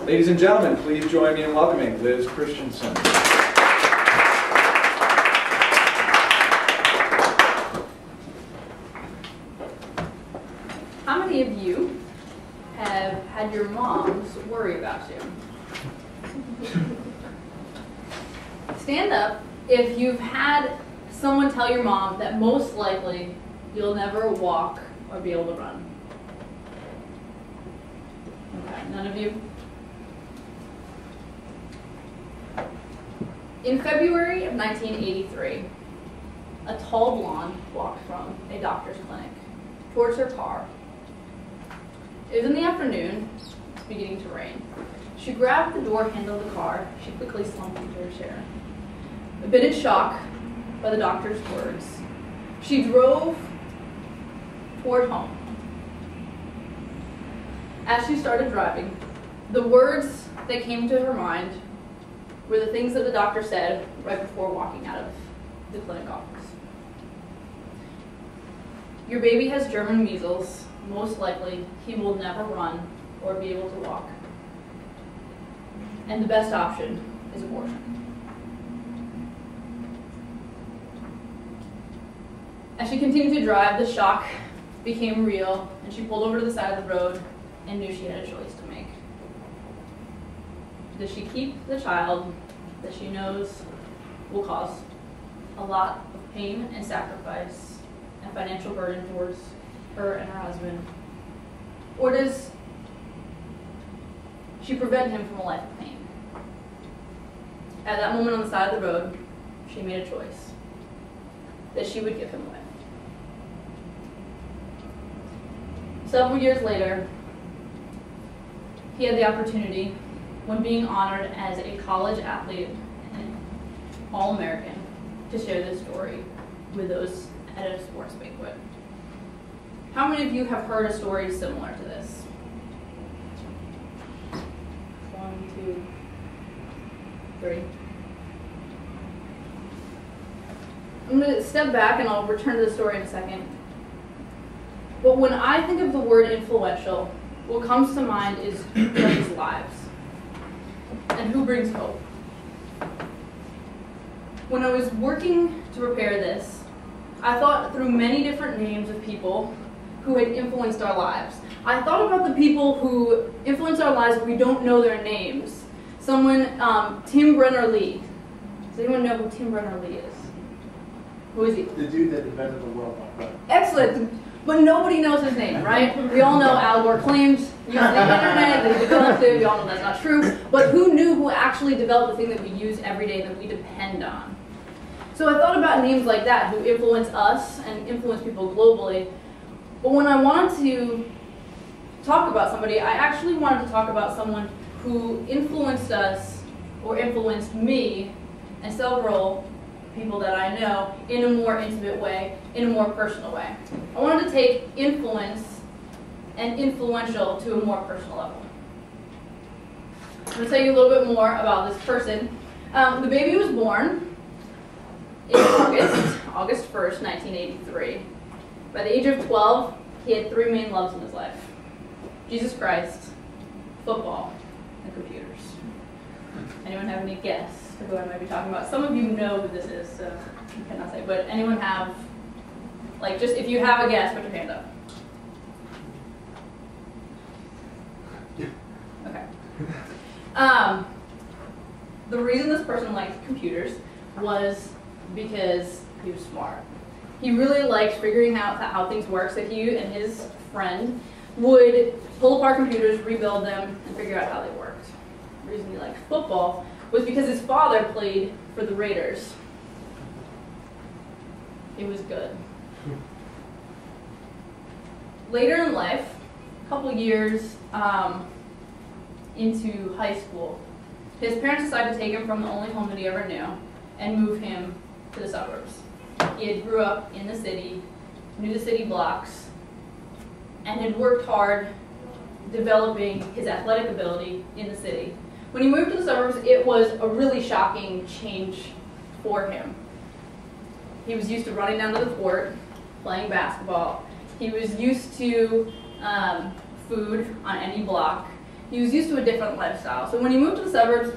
Ladies and gentlemen, please join me in welcoming Liz Christenson. How many of you have had your moms worry about you? Stand up if you've had someone tell your mom that most likely you'll never walk or be able to run. Okay, none of you? In February of 1983, a tall blonde walked from a doctor's clinic towards her car. It was in the afternoon, it was beginning to rain. She grabbed the door handle of the car. She quickly slumped into her chair. A bit in shock by the doctor's words, she drove toward home. As she started driving, the words that came to her mind were the things that the doctor said right before walking out of the clinic office. Your baby has German measles. Most likely, he will never run or be able to walk. And the best option is abortion. As she continued to drive, the shock became real, and she pulled over to the side of the road and knew she had a choice to make. Does she keep the child that she knows will cause a lot of pain and sacrifice and financial burden towards her and her husband? Or does she prevent him from a life of pain? At that moment on the side of the road, she made a choice that she would give him away. Several years later, he had the opportunity, when being honored as a college athlete and All-American, to share this story with those at a sports banquet. How many of you have heard a story similar to this? 1, 2, 3. I'm going to step back and I'll return to the story in a second. But when I think of the word influential, what comes to mind is who brings lives and who brings hope. When I was working to prepare this, I thought through many different names of people who had influenced our lives. I thought about the people who influence our lives but we don't know their names. Someone, Tim Berners-Lee. Does anyone know who Tim Berners-Lee is? Who is he? The dude that invented the World Wide Web. Excellent. But nobody knows his name, right? We all know Al Gore claims using the internet, that he developed it, we all know that's not true. But who knew who actually developed the thing that we use every day that we depend on? So I thought about names like that who influence us and influence people globally. But when I wanted to talk about somebody, I actually wanted to talk about someone who influenced us or influenced me and several people that I know in a more intimate way, in a more personal way. I wanted to take influence and influential to a more personal level. I'm going to tell you a little bit more about this person. The baby was born in August 1st, 1983. By the age of 12, he had 3 main loves in his life: Jesus Christ, football, and computers. Anyone have any guess for who I might be talking about? Some of you know who this is, so you cannot say. But anyone have, like, just if you have a guess, put your hand up. Okay. The reason this person liked computers was because he was smart. He really liked figuring out how things work, so he and his friend would pull apart computers, rebuild them, and figure out how they worked. The reason he liked football was because his father played for the Raiders. He was good. Later in life, a couple years into high school, his parents decided to take him from the only home that he ever knew and move him to the suburbs. He had grew up in the city, knew the city blocks, and had worked hard developing his athletic ability in the city. When he moved to the suburbs, it was a really shocking change for him. He was used to running down to the court, playing basketball. He was used to food on any block. he was used to a different lifestyle. So when he moved to the suburbs,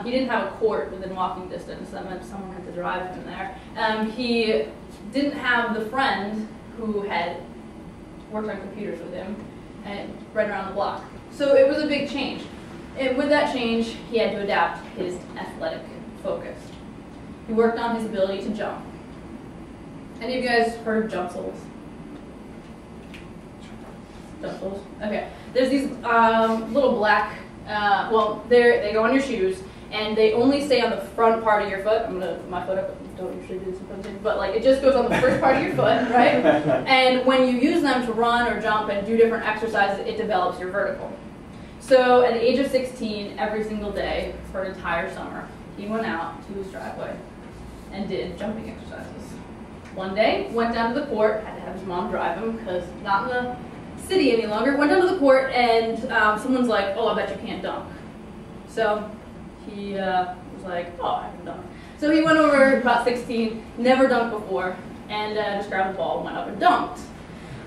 he didn't have a court within walking distance. That meant someone had to drive him there. He didn't have the friend who had worked on computers with him and right around the block. So it was a big change. And with that change, he had to adapt his athletic focus. He worked on his ability to jump. Any of you guys heard of jump soles? Jump soles? Okay. There's these little black, well, they go on your shoes, and they only stay on the front part of your foot. I'm gonna put my foot up. Don't usually do this sometimes, but like it just goes on the first part of your foot, right? And when you use them to run or jump and do different exercises, it develops your vertical. So at the age of 16, every single day for an entire summer, he went out to his driveway and did jumping exercises. One day, went down to the court, had to have his mom drive him because not in the city any longer, went down to the court and someone's like, oh, I bet you can't dunk. So he was like, oh, I can dunk. So he went over, about 16, never dunked before, and just grabbed the ball and went up and dunked.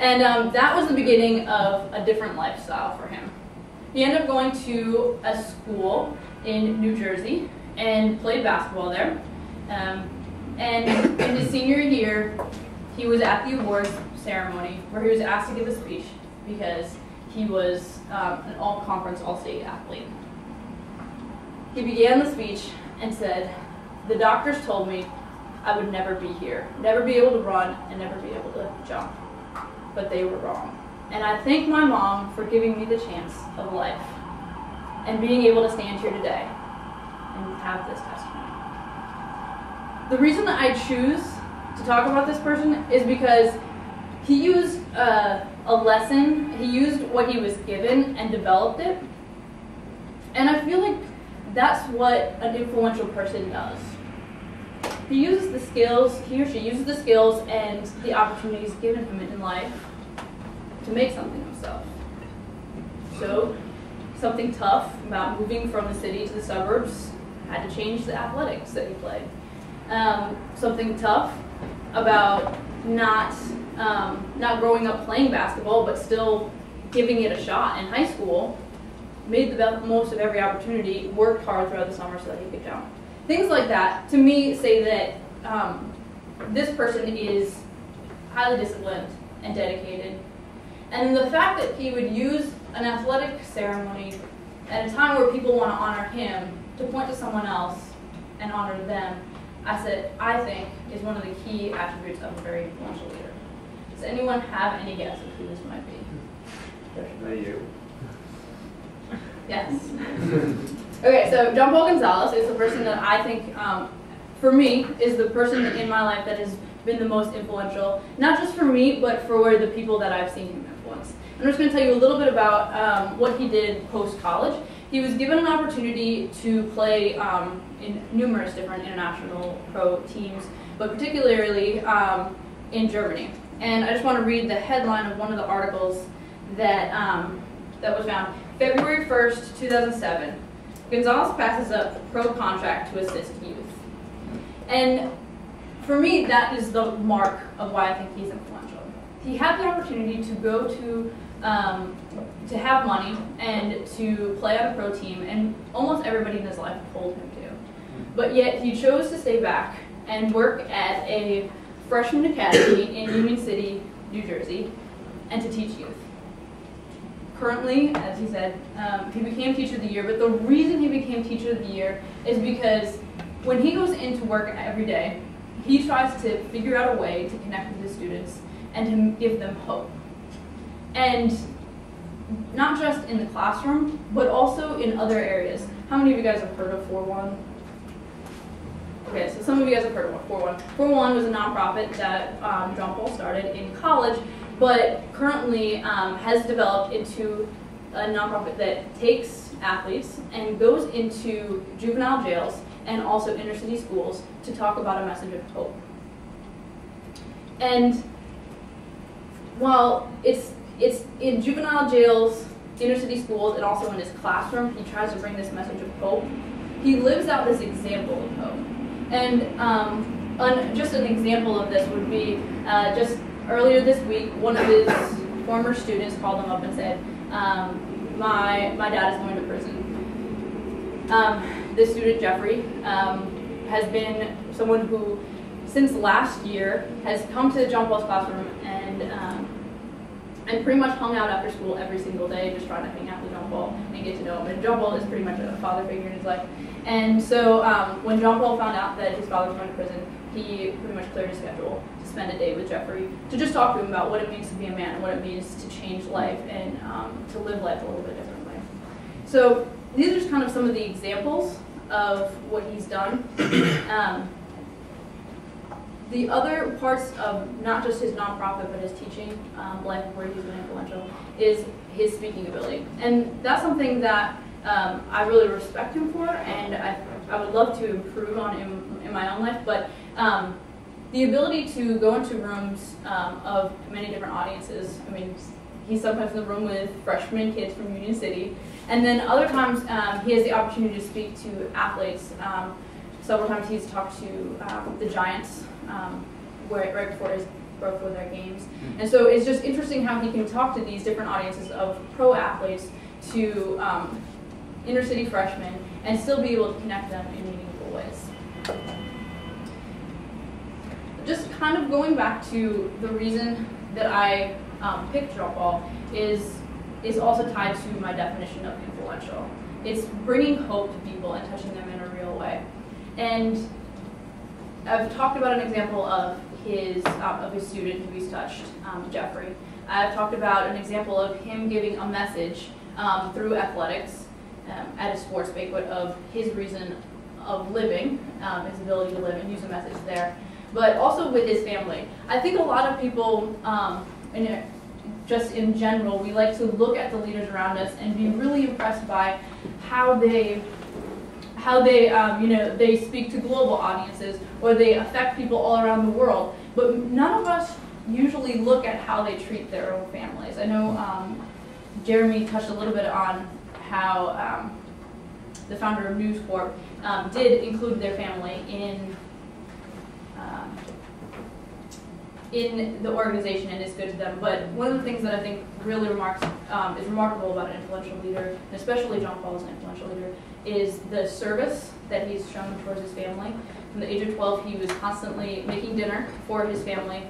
And that was the beginning of a different lifestyle for him. He ended up going to a school in New Jersey and played basketball there. And in his senior year, he was at the awards ceremony where he was asked to give a speech because he was an all-conference, all-state athlete. He began the speech and said, "The doctors told me I would never be here, never be able to run, and never be able to jump. But they were wrong. And I thank my mom for giving me the chance of life and being able to stand here today and have this testimony." The reason that I choose to talk about this person is because he used a lesson, he used what he was given and developed it. And I feel like that's what an influential person does. He uses the skills, he or she uses the skills and the opportunities given him in life to make something of himself. So, something tough about moving from the city to the suburbs, had to change the athletics that he played. Something tough about not growing up playing basketball, but still giving it a shot in high school, made the most of every opportunity, worked hard throughout the summer so that he could jump. Things like that, to me, say that this person is highly disciplined and dedicated. And the fact that he would use an athletic ceremony at a time where people want to honor him to point to someone else and honor them, I think is one of the key attributes of a very influential leader. Does anyone have any guess of who this might be? You. Yes. Okay, so John Paul Gonzalez is the person that I think, for me, is the person in my life that has been the most influential, not just for me, but for the people that I've seen him influence. I'm just going to tell you a little bit about what he did post-college. He was given an opportunity to play in numerous different international pro teams, but particularly in Germany. And I just want to read the headline of one of the articles that, that was found. February 1st, 2007, Gonzalez passes up the pro contract to assist youth. And for me, that is the mark of why I think he's influential. He had the opportunity to go to have money and to play on a pro team, and almost everybody in his life told him to. But yet he chose to stay back and work at a freshman academy in Union City, New Jersey, and to teach youth. Currently, as he said, he became Teacher of the Year, but the reason he became Teacher of the Year is because when he goes into work every day, he tries to figure out a way to connect with his students and to give them hope. And not just in the classroom, but also in other areas. How many of you guys have heard of 4-1? Okay, so some of you guys have heard of 4-1. 4-1 was a nonprofit that John Paul started in college, but currently has developed into a nonprofit that takes athletes and goes into juvenile jails and also inner city schools to talk about a message of hope. And while it's in juvenile jails, inner city schools, and also in his classroom, he tries to bring this message of hope. He lives out this example of hope. And just an example of this would be just earlier this week, one of his former students called him up and said, my dad is going to prison. This student, Jeffrey, has been someone who, since last year, has come to John Paul's classroom and pretty much hung out after school every single day, just trying to hang out with John Paul and get to know him. And John Paul is pretty much a father figure in his life. And so when John Paul found out that his father was going to prison, he pretty much cleared his schedule to spend a day with Jeffrey to just talk to him about what it means to be a man and what it means to change life and to live life a little bit differently. So these are just kind of some of the examples of what he's done. The other parts of not just his nonprofit but his teaching life where he's been influential is his speaking ability. And that's something that I really respect him for, and I would love to improve on in my own life. But the ability to go into rooms of many different audiences. I mean, he's sometimes in the room with freshman kids from Union City, and then other times he has the opportunity to speak to athletes. Several times he's talked to the Giants right before their games. And so it's just interesting how he can talk to these different audiences of pro athletes to inner city freshmen and still be able to connect them in meaningful ways. Just kind of going back to the reason that I picked John Paul is also tied to my definition of influential. It's bringing hope to people and touching them in a real way. And I've talked about an example of his student who he's touched, Jeffrey. I've talked about an example of him giving a message through athletics at a sports banquet of his reason of living, his ability to live, and use a message there. But also with his family. I think a lot of people, just in general, we like to look at the leaders around us and be really impressed by how they they speak to global audiences or they affect people all around the world. But none of us usually look at how they treat their own families. I know Jeremy touched a little bit on how the founder of News Corp did include their family in the organization and is good to them. But one of the things that I think really is remarkable about an influential leader, and especially John Paul as an influential leader, is the service that he's shown towards his family. From the age of 12, he was constantly making dinner for his family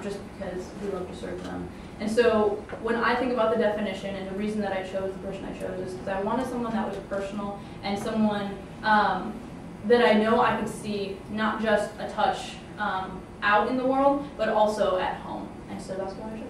just because he loved to serve them. And so when I think about the definition and the reason that I chose the person I chose is because I wanted someone that was personal and someone that I know I could see not just a touch out in the world, but also at home. And so that's why I chose